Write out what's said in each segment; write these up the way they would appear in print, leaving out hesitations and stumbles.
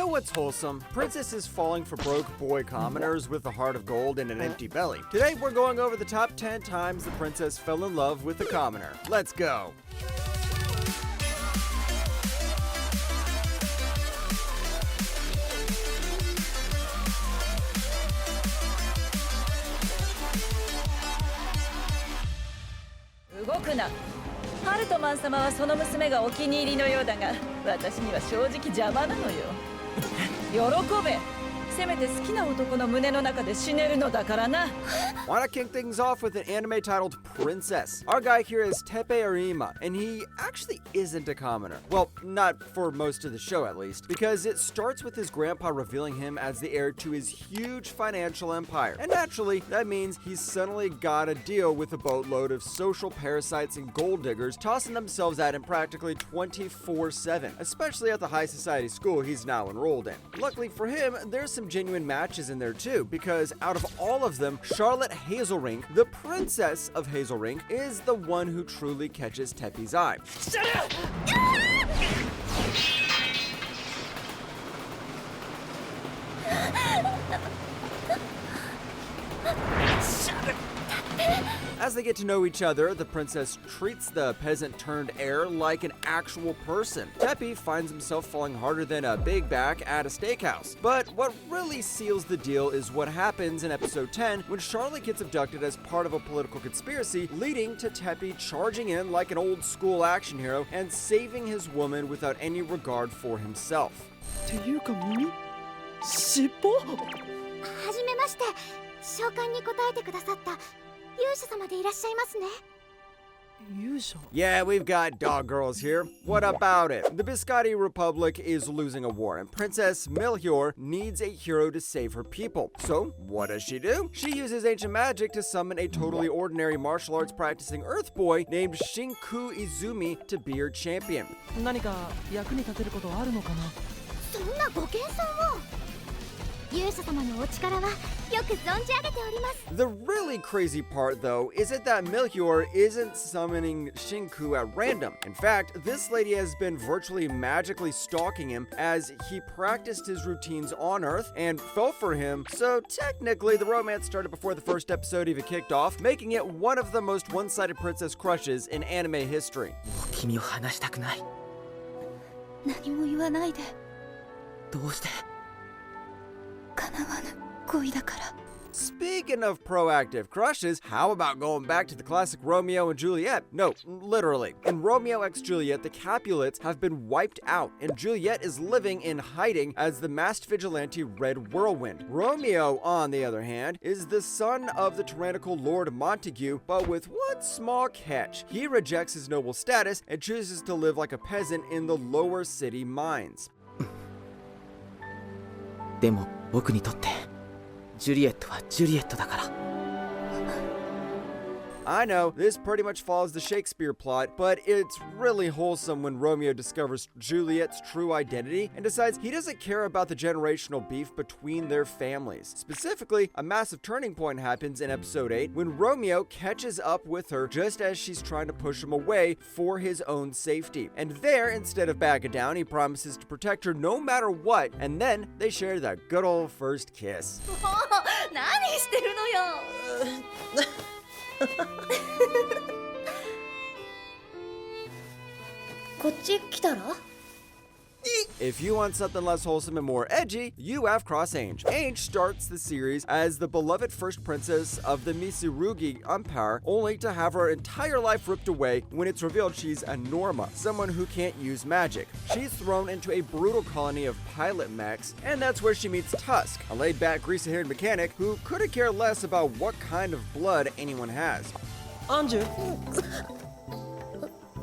what's wholesome? Princess is falling for broke boy commoners with a heart of gold and an empty belly. Today we're going over the top 10 times the princess fell in love with a commoner. Let's go!ハルトマン様はその娘がお気に入りのようだが、私には正直邪魔なのよ。喜べ。せめて好きな男の胸の中で死ねるのだからな。 Why not kick things off with an anime titled Princess? Our guy here is Teppei Arima, and he actually isn't a commoner. Well, not for most of the show at least, because it starts with his grandpa revealing him as the heir to his huge financial empire. And naturally, that means he's suddenly got to deal with a boatload of social parasites and gold diggers tossing themselves at him practically 24/7, especially at the high society school he's now enrolled in. Luckily for him, there's some genuine matches in there too, because out of all of them, Charlotte Hazelrink, the princess of Hazelrink, is the one who truly catches Teppei's eye. Shut up! As they get to know each other, the princess treats the peasant-turned-heir like an actual person. Teppei finds himself falling harder than a big back at a steakhouse. But what really seals the deal is what happens in episode 10 when Charlotte gets abducted as part of a political conspiracy, leading to Teppei charging in like an old-school action hero and saving his woman without any regard for himself. っていうか耳尻尾はじめまして。召喚に答えてくださった勇者様でいらっしゃいますね。勇者 Yeah, we've got dog girls here. What about it? The Biscotti Republic is losing a war, and Princess Melchior needs a hero to save her people. So, what does she do? She uses ancient magic to summon a totally ordinary martial arts practicing Earth boy named Shinku Izumi to be her champion. 何か役に立てることあるのかな。そんなご謙遜を。勇者様のお力はよく存じ上げております。 The really crazy part, though, isn't that Melchior isn't summoning Shinku at random. In fact, this lady has been virtually magically stalking him as he practiced his routines on Earth and fell for him, so technically the romance started before the first episode even kicked off, making it one of the most one-sided princess crushes in anime history. 君を話したくない。何も言わないで。どうして。叶わぬ恋だから。 Speaking of proactive crushes, how about going back to the classic Romeo and Juliet? No, literally. In Romeo x Juliet, the Capulets have been wiped out, and Juliet is living in hiding as the masked vigilante Red Whirlwind. Romeo, on the other hand, is the son of the tyrannical Lord Montague, but with one small catch. He rejects his noble status and chooses to live like a peasant in the lower city mines. でも僕にとってジュリエットはジュリエットだから。 I know, this pretty much follows the Shakespeare plot, but it's really wholesome when Romeo discovers Juliet's true identity and decides he doesn't care about the generational beef between their families. Specifically, a massive turning point happens in episode 8 when Romeo catches up with her just as she's trying to push him away for his own safety. And there, instead of backing down, he promises to protect her no matter what, and then they share that good old first kiss. 何してるのよ。こっち来たら If you want something less wholesome and more edgy, you have Cross Ange. Ange starts the series as the beloved first princess of the Mitsurugi Empire, only to have her entire life ripped away when it's revealed she's a Norma, someone who can't use magic. She's thrown into a brutal colony of pilot mechs, and that's where she meets Tusk, a laid-back, greasy-haired mechanic who couldn't care less about what kind of blood anyone has. アンジュ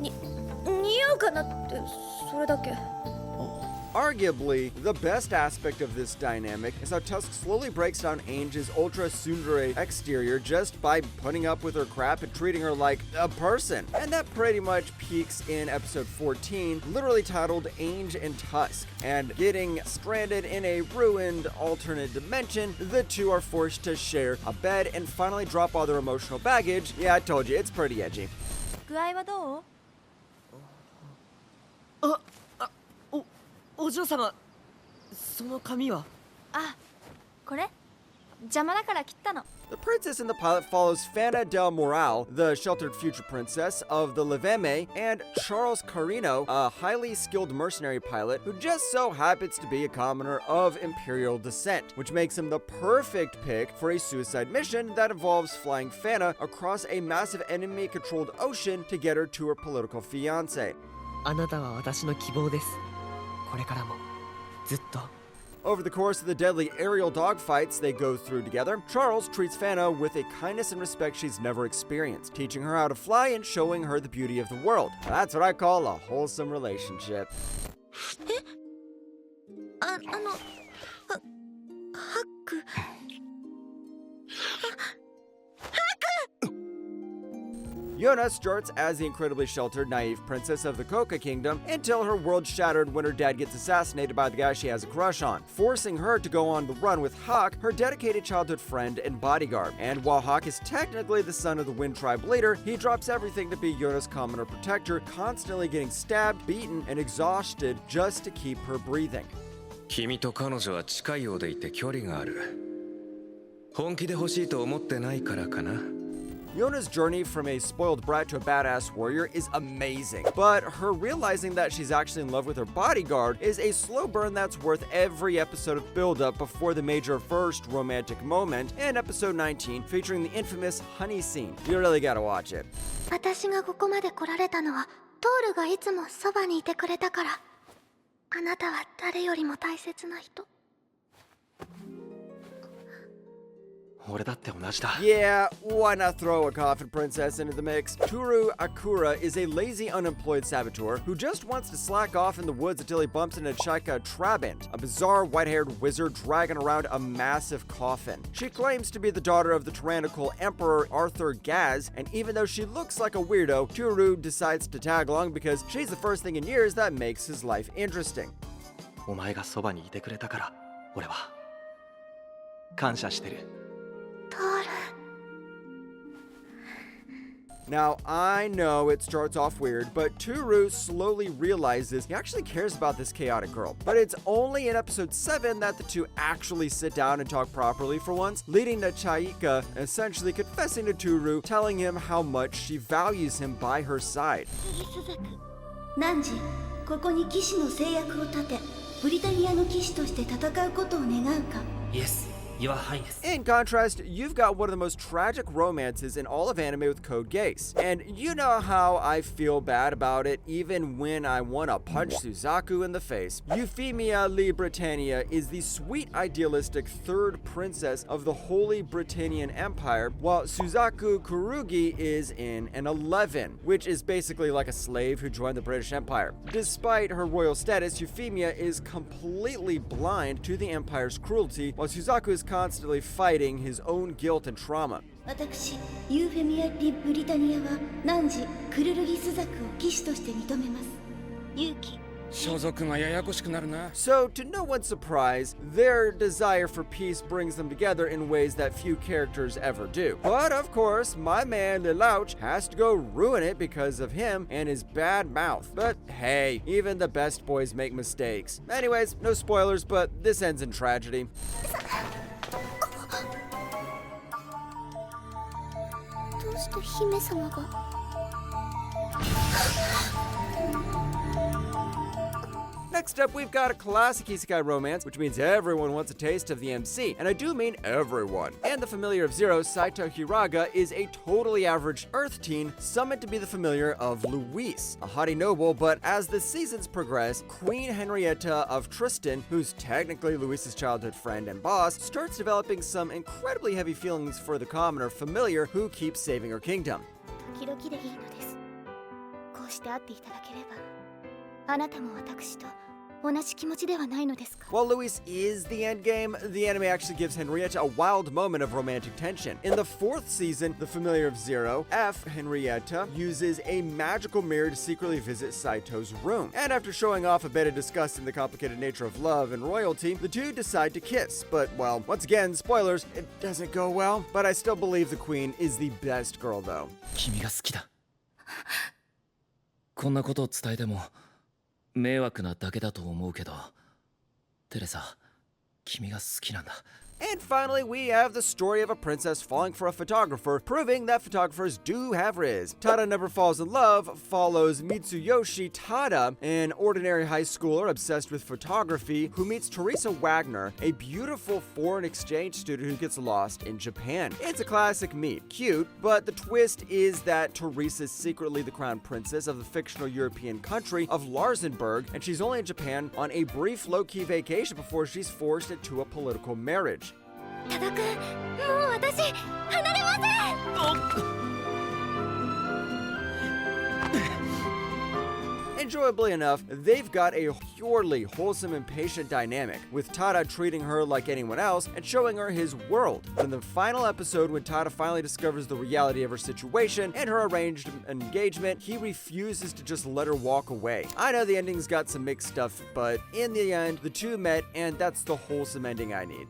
似合うかなってそれだけ。 Arguably, the best aspect of this dynamic is how Tusk slowly breaks down Ange's ultra tsundere exterior just by putting up with her crap and treating her like a person. And that pretty much peaks in episode 14, literally titled Ange and Tusk. And getting stranded in a ruined alternate dimension, the two are forced to share a bed and finally drop all their emotional baggage. Yeah, I told you, it's pretty edgy. 具合はどう？お嬢様その髪は。あ、これ邪魔だから切ったの。 The princess in the pilot follows Fana del Moral, the sheltered future princess of the Leveme, and Charles Carino, a highly skilled mercenary pilot who just so happens to be a commoner of imperial descent, which makes him the perfect pick for a suicide mission that involves flying Fana across a massive enemy-controlled ocean to get her to her political fiancé. あなたは私の希望です。これからもずっと。 Over the course of the deadly aerial dogfights they go through together, Charles treats Fana with a kindness and respect she's never experienced, teaching her how to fly and showing her the beauty of the world. That's what I call a wholesome relationship. ハック Yona starts as the incredibly sheltered, naive princess of the Coca Kingdom until her world's shattered when her dad gets assassinated by the guy she has a crush on, forcing her to go on the run with Hawk, her dedicated childhood friend and bodyguard. And while Hawk is technically the son of the Wind Tribe leader, he drops everything to be Yona's commoner protector, constantly getting stabbed, beaten, and exhausted just to keep her breathing. 君と彼女は近いようでいて距離がある。本気で欲しいと思ってないからかな。 Yona's journey from a spoiled brat to a badass warrior is amazing, but her realizing that she's actually in love with her bodyguard is a slow burn that's worth every episode of build-up before the major first romantic moment in episode 19 featuring the infamous honey scene. You really gotta watch it. 私がここまで来られたのはトールがいつもそばにいてくれたから。あなたは誰よりも大切な人。 俺だって同じだ。 Yeah, why not throw a coffin princess into the mix? Toru Akura is a lazy, unemployed saboteur who just wants to slack off in the woods until he bumps into Chaika Trabant, a bizarre white-haired wizard dragging around a massive coffin. She claims to be the daughter of the tyrannical Emperor Arthur Gaz, and even though she looks like a weirdo, Toru decides to tag along because she's the first thing in years that makes his life interesting. お前がそばにいてくれたから、俺は感謝してる。 トール。 Now, I know it starts off weird, but Toru slowly realizes he actually cares about this chaotic girl. But it's only in episode 7 that the two actually sit down and talk properly for once, leading to Chaika essentially confessing to Toru, telling him how much she values him by her side. 汝、ここに騎士の制約を立て、ブリタニアの騎士として戦うことを願うか。 Yes, Your Highness. In contrast, you've got one of the most tragic romances in all of anime with Code Geass. And you know how I feel bad about it even when I want to punch Suzaku in the face. Euphemia Lee Britannia is the sweet idealistic third princess of the Holy Britannian Empire, while Suzaku Kurugi is in an 11, which is basically like a slave who joined the British Empire. Despite her royal status, Euphemia is completely blind to the Empire's cruelty, while Suzaku is constantly fighting his own guilt and trauma. 私、ユーフェミア・リ・ブリタニアは汝、クルルギスザクを騎士として認めます。勇気。 所属がややこしくなるな。 So, to no one's surprise, their desire for peace brings them together in ways that few characters ever do. But of course, my man Lelouch has to go ruin it because of him and his bad mouth. But hey, even the best boys make mistakes. Anyways, no spoilers, but this ends in tragedy. どうして姫様が。 Next up, we've got a classic isekai romance, which means everyone wants a taste of the MC, and I do mean everyone. And the familiar of Zero, Saito Hiraga, is a totally average Earth teen summoned to be the familiar of Luis, a haughty noble, but as the seasons progress, Queen Henrietta of Tristan, who's technically Luis's childhood friend and boss, starts developing some incredibly heavy feelings for the commoner familiar who keeps saving her kingdom. 時々でいいのです。こうして会っていただければ、あなたも私と同じ気持ちではないのですか。 While Luis is the endgame, the anime actually gives Henrietta a wild moment of romantic tension. In the 4th season, the familiar of Zero, F, Henrietta, uses a magical mirror to secretly visit Saito's room. And after showing off a bit of discussing the complicated nature of love and royalty, the two decide to kiss. But, well, once again, spoilers, it doesn't go well. But I still believe the queen is the best girl, though. 君が好きだ。こんなことを伝えても迷惑なだけだと思うけど、テレサ、君が好きなんだ。 And finally, we have the story of a princess falling for a photographer, proving that photographers do have riz. Tada Never Falls in Love follows Mitsuyoshi Tada, an ordinary high schooler obsessed with photography, who meets Teresa Wagner, a beautiful foreign exchange student who gets lost in Japan. It's a classic meet. Cute, but the twist is that Teresa's secretly the crown princess of the fictional European country of Larsenburg, and she's only in Japan on a brief low-key vacation before she's forced into a political marriage. 多田くん、もう私離れません。 Enjoyably enough, they've got a purely wholesome and patient dynamic, with Tada treating her like anyone else and showing her his world. But in the final episode, when Tada finally discovers the reality of her situation and her arranged engagement, he refuses to just let her walk away. I know the ending's got some mixed stuff, but in the end, the two met, and that's the wholesome ending I need.